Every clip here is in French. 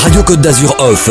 Radio Côte d'Azur Off.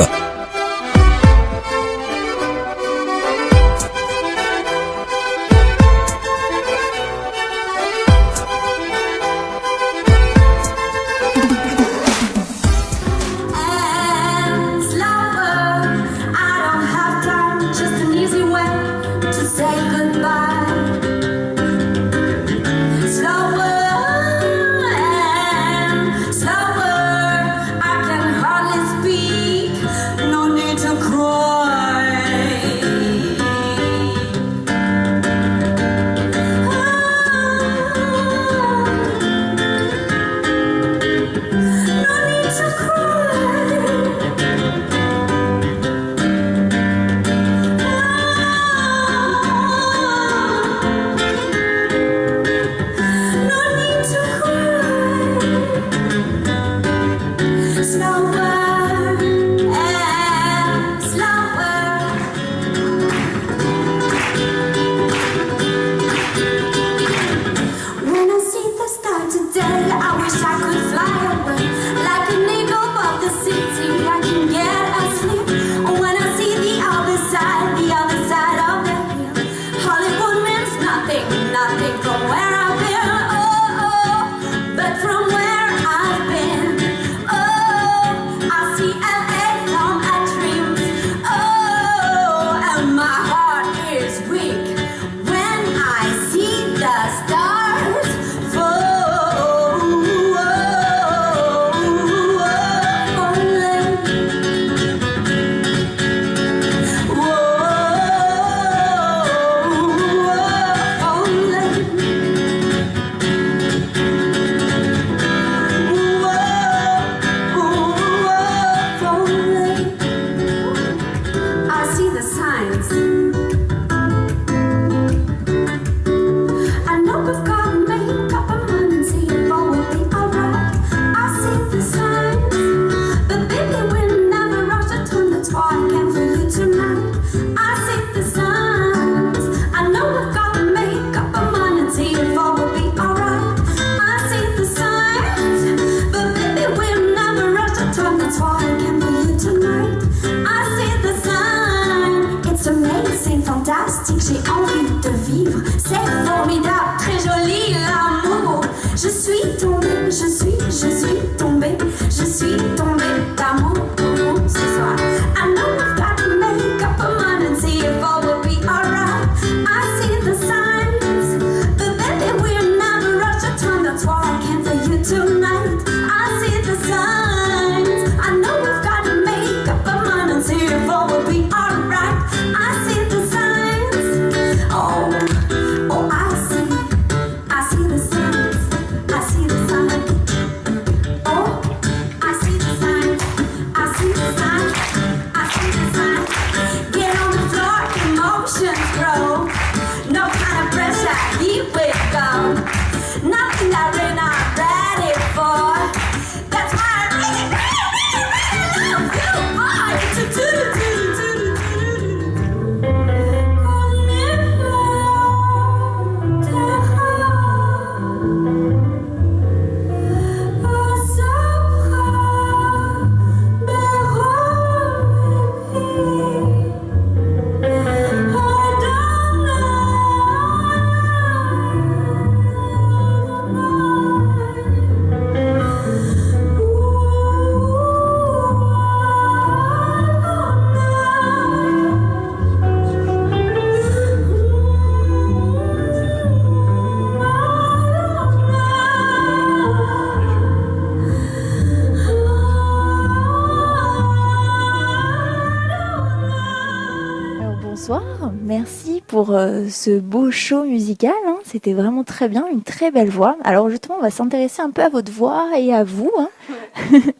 Merci pour ce beau show musical, hein. C'était vraiment très bien, une très belle voix. Alors justement, on va s'intéresser un peu à votre voix et à vous, hein.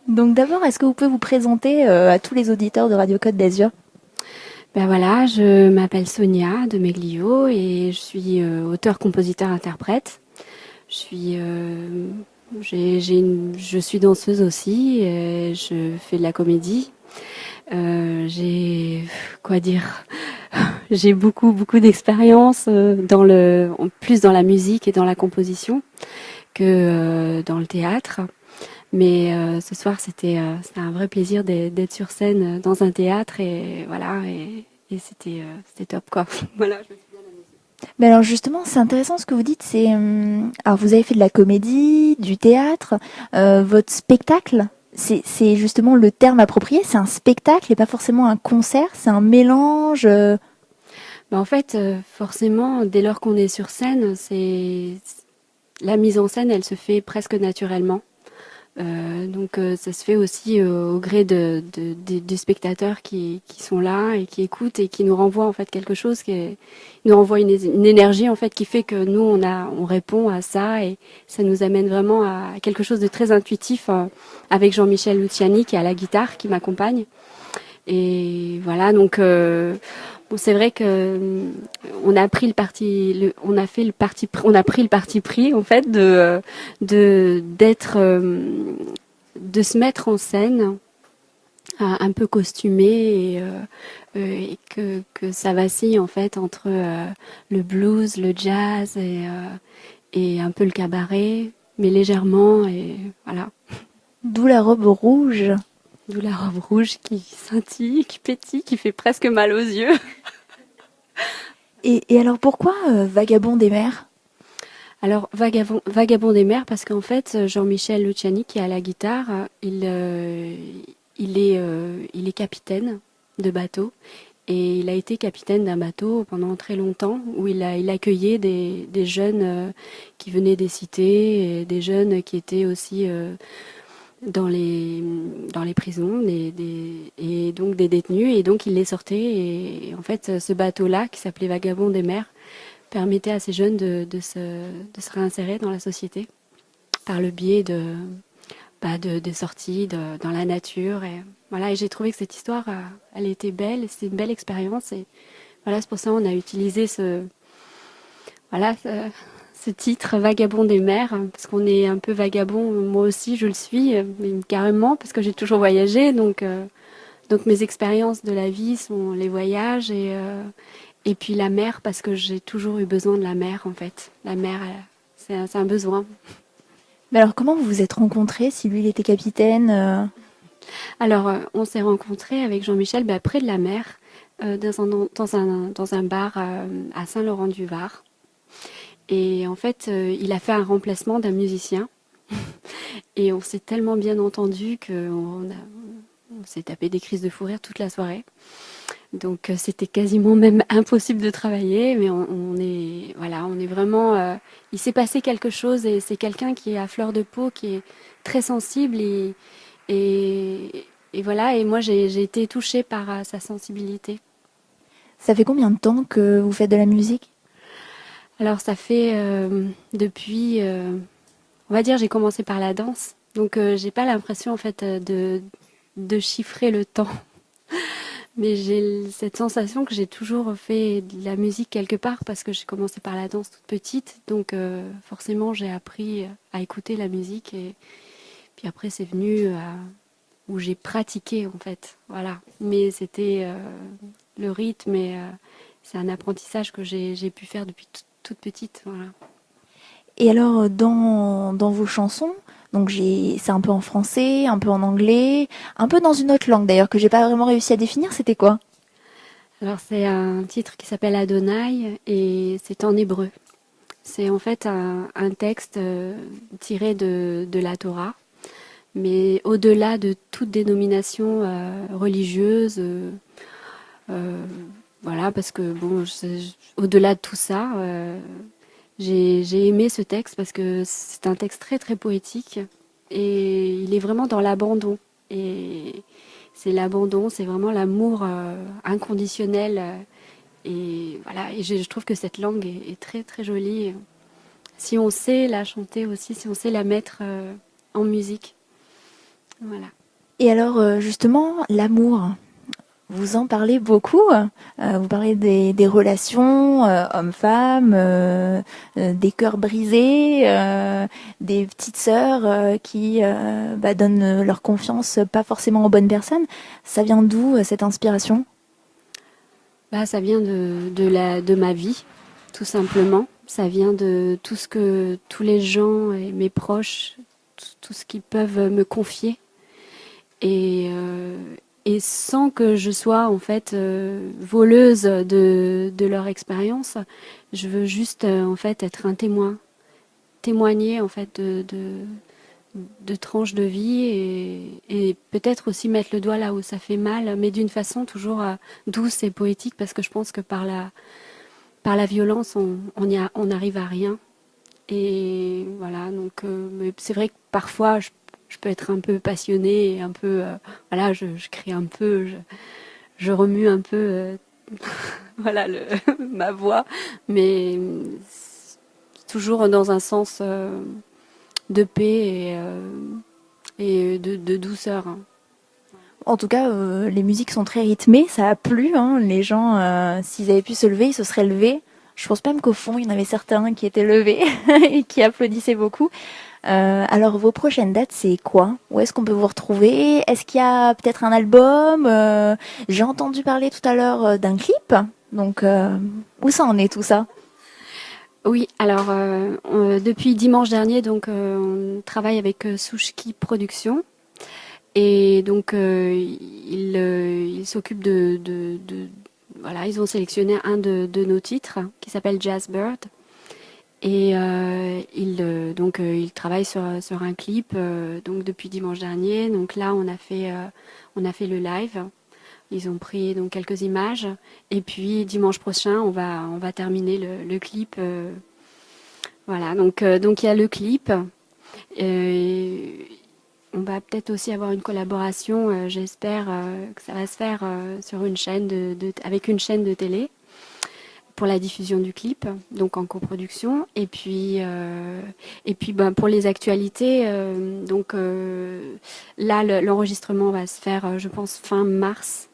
Donc d'abord, est-ce que vous pouvez vous présenter à tous les auditeurs de Radio Côte d'Azur? Ben voilà, je m'appelle Sonia de Meglio et je suis auteur-compositeur-interprète. Je suis danseuse aussi, et je fais de la comédie. J'ai beaucoup d'expérience plus dans la musique et dans la composition que dans le théâtre. Mais ce soir, c'était un vrai plaisir d'être sur scène dans un théâtre et voilà, et c'était top quoi. Voilà, je me suis bien amusée. Mais alors justement, c'est intéressant ce que vous dites. Alors vous avez fait de la comédie, du théâtre, votre spectacle. C'est justement le terme approprié. C'est un spectacle et pas forcément un concert. C'est un mélange. Bah, en fait, forcément, dès lors qu'on est sur scène, c'est la mise en scène, elle se fait presque naturellement. Donc ça se fait aussi au gré des spectateurs qui sont là et qui écoutent et qui nous renvoient en fait quelque chose nous renvoie une énergie en fait qui fait que nous on répond à ça et ça nous amène vraiment à quelque chose de très intuitif avec Jean-Michel Luciani qui est à la guitare qui m'accompagne et voilà donc bon, c'est vrai que on a pris le parti, on a fait le parti, on a pris le parti pris en fait d'être, de se mettre en scène un peu costumé et que ça vacille en fait entre le blues, le jazz et un peu le cabaret, mais légèrement et voilà. D'où la robe rouge. D'où la robe rouge qui scintille, qui pétille, qui fait presque mal aux yeux. Et alors pourquoi Vagabond des mers? Alors, Vagabond des mers, parce qu'en fait, Jean-Michel Luciani, qui est à la guitare, il est capitaine de bateau. Et il a été capitaine d'un bateau pendant très longtemps, où il accueillait des jeunes qui venaient des cités, et des jeunes qui étaient aussi dans les prisons, et donc des détenus. Et donc, il les sortait. Et en fait, ce bateau-là, qui s'appelait Vagabond des mers, permettait à ces jeunes de se réinsérer dans la société par le biais de sorties dans la nature. Et, voilà, et j'ai trouvé que cette histoire, elle était belle, c'est une belle expérience. Et voilà, c'est pour ça qu'on a utilisé voilà, ce titre Vagabond des mers, parce qu'on est un peu vagabond, moi aussi je le suis, mais carrément, parce que j'ai toujours voyagé. Donc mes expériences de la vie sont les voyages et puis la mer, parce que j'ai toujours eu besoin de la mer, en fait. La mer, c'est un besoin. Mais alors comment vous vous êtes rencontrés si lui il était capitaine Alors, on s'est rencontrés avec Jean-Michel près de la mer, dans un bar à Saint-Laurent-du-Var. Et en fait, il a fait un remplacement d'un musicien. Et on s'est tellement bien entendu on s'est tapé des crises de fou rire toute la soirée. Donc c'était quasiment même impossible de travailler, mais voilà, on est vraiment. Il s'est passé quelque chose et c'est quelqu'un qui est à fleur de peau, qui est très sensible et voilà. Et moi j'ai été touchée par sa sensibilité. Ça fait combien de temps que vous faites de la musique? Alors ça fait depuis, on va dire, j'ai commencé par la danse, donc j'ai pas l'impression en fait de chiffrer le temps. Mais j'ai cette sensation que j'ai toujours fait de la musique quelque part parce que j'ai commencé par la danse toute petite. Donc forcément j'ai appris à écouter la musique et puis après c'est venu où j'ai pratiqué en fait. Voilà. Mais c'était le rythme et c'est un apprentissage que j'ai pu faire depuis toute petite. Voilà. Et alors dans vos chansons, donc c'est un peu en français, un peu en anglais, un peu dans une autre langue d'ailleurs que j'ai pas vraiment réussi à définir, c'était quoi? Alors c'est un titre qui s'appelle Adonai et c'est en hébreu. C'est en fait un texte tiré de la Torah, mais au-delà de toute dénomination religieuse, euh, voilà, parce que bon, au-delà de tout ça, j'ai aimé ce texte parce que c'est un texte très très poétique et il est vraiment dans l'abandon. Et c'est l'abandon, c'est vraiment l'amour inconditionnel. Et voilà, et je trouve que cette langue est très très jolie. Si on sait la chanter aussi, si on sait la mettre en musique. Voilà. Et alors justement l'amour, vous en parlez beaucoup. Vous parlez des relations hommes-femmes, des cœurs brisés, des petites sœurs qui donnent leur confiance pas forcément aux bonnes personnes. Ça vient d'où cette inspiration? Bah, ça vient de ma vie, tout simplement. Ça vient de tout ce que tous les gens et mes proches, tout ce qu'ils peuvent me confier. Et sans que je sois en fait voleuse de leur expérience, je veux juste en fait être un témoin, témoigner en fait de tranches de vie et peut-être aussi mettre le doigt là où ça fait mal, mais d'une façon toujours douce et poétique, parce que je pense que par la violence, on arrive à rien. Et voilà, donc mais c'est vrai que parfois je peux être un peu passionnée et un peu, voilà, je crie un peu, je remue un peu, voilà, ma voix, mais toujours dans un sens de paix et de douceur. En tout cas, les musiques sont très rythmées, ça a plu, hein. Les gens, s'ils avaient pu se lever, ils se seraient levés. Je pense même qu'au fond, il y en avait certains qui étaient levés et qui applaudissaient beaucoup. Alors, vos prochaines dates, c'est quoi? Où est-ce qu'on peut vous retrouver? Est-ce qu'il y a peut-être un album? J'ai entendu parler tout à l'heure d'un clip. Donc, où ça en est tout ça? Oui, alors depuis dimanche dernier, donc on travaille avec Souchki Productions. Et donc, ils s'occupent voilà, ils ont sélectionné un de nos titres qui s'appelle Jazz Bird. Et ils travaillent sur un clip donc depuis dimanche dernier. Donc là, on a fait le live. Ils ont pris donc quelques images. Et puis dimanche prochain, on va terminer le clip. Voilà, donc il y a le clip. Euh, on va peut-être aussi avoir une collaboration, j'espère que ça va se faire sur une chaîne avec une chaîne de télé pour la diffusion du clip, donc en coproduction. Et puis ben, pour les actualités, là l'enregistrement va se faire, je pense, fin mars,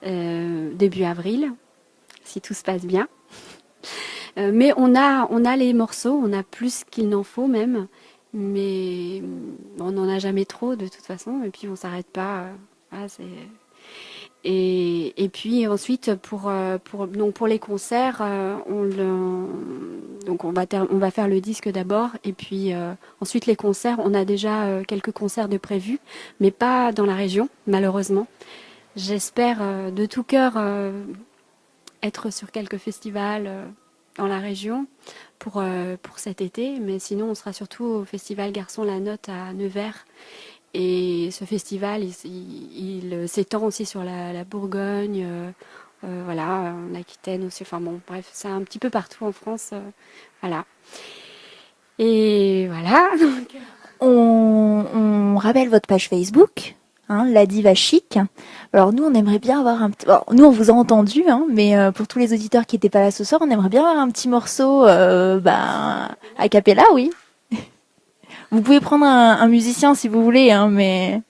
début avril, si tout se passe bien. Mais on a les morceaux, on a plus qu'il n'en faut même. Mais on n'en a jamais trop de toute façon, et puis on s'arrête pas. Voilà, et puis ensuite pour les concerts, on va faire le disque d'abord, et puis ensuite les concerts. On a déjà quelques concerts de prévus, mais pas dans la région malheureusement. J'espère de tout cœur être sur quelques festivals dans la région pour cet été, mais sinon on sera surtout au festival Garçon la Note à Nevers. Et ce festival, il s'étend aussi sur la Bourgogne, voilà, en Aquitaine aussi. Enfin bon, bref, c'est un petit peu partout en France, voilà. Et voilà. On rappelle votre page Facebook, hein, La Diva Chic. Alors nous, on aimerait bien avoir un petit... bon, nous, on vous a entendu, hein, mais pour tous les auditeurs qui n'étaient pas là ce soir, on aimerait bien avoir un petit morceau a cappella, oui. Vous pouvez prendre un musicien si vous voulez, hein, mais...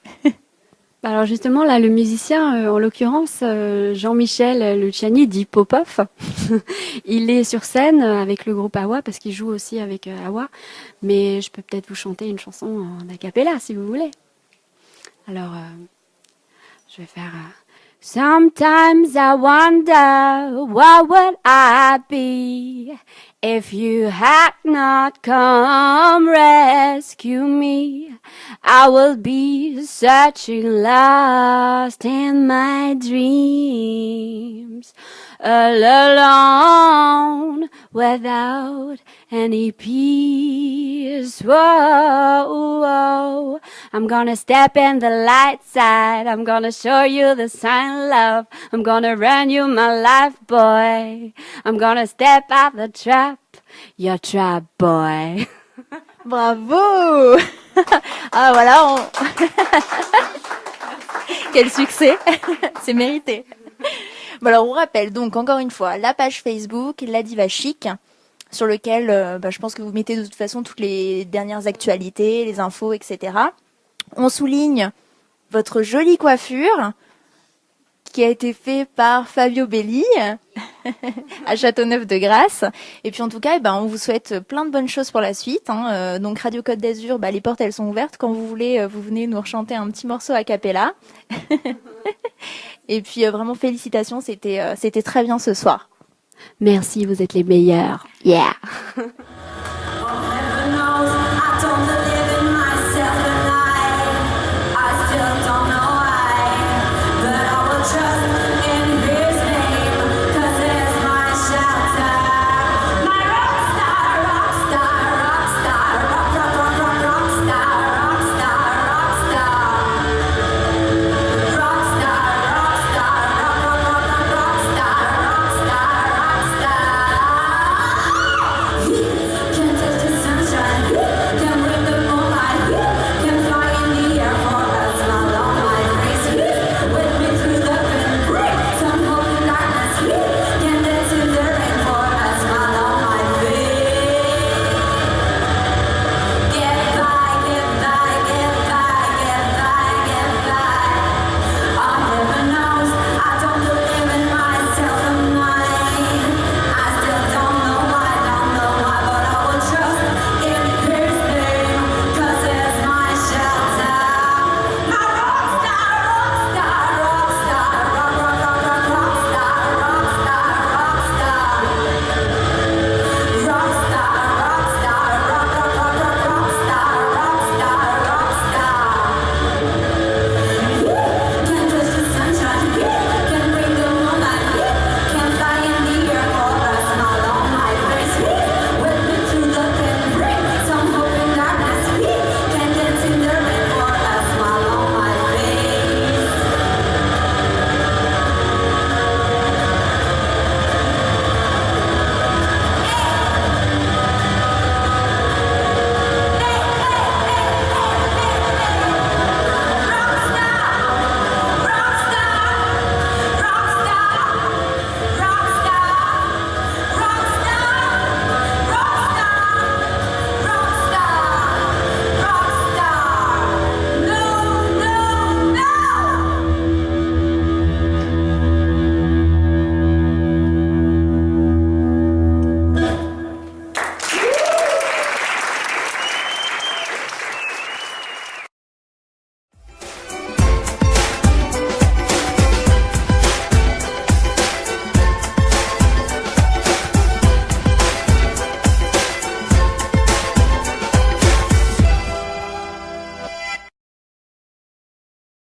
Alors justement, là, le musicien, en l'occurrence, Jean-Michel Luciani, dit Popov, il est sur scène avec le groupe Awa, parce qu'il joue aussi avec Awa, mais je peux peut-être vous chanter une chanson en a cappella, si vous voulez. Alors, je vais faire... Sometimes I wonder what would I be if you had not come rescue me. I will be searching lost in my dreams, all alone without any peace. Whoa, whoa. I'm gonna step in the light side. I'm gonna show you the sign, love. I'm gonna run you my life, boy. I'm gonna step out the trap, your trap, boy. Bravo. Ah voilà, quel succès. C'est mérité. Bon, alors on rappelle donc encore une fois la page Facebook La Diva Chic, sur lequel je pense que vous mettez de toute façon toutes les dernières actualités, les infos, etc. On souligne votre jolie coiffure qui a été faite par Fabio Belli à Châteauneuf-de-Grâce. Et puis en tout cas, on vous souhaite plein de bonnes choses pour la suite, hein. Donc Radio Côte d'Azur, les portes elles sont ouvertes. Quand vous voulez, vous venez nous rechanter un petit morceau a cappella. Et puis vraiment félicitations, c'était très bien ce soir. Merci, vous êtes les meilleurs. Yeah.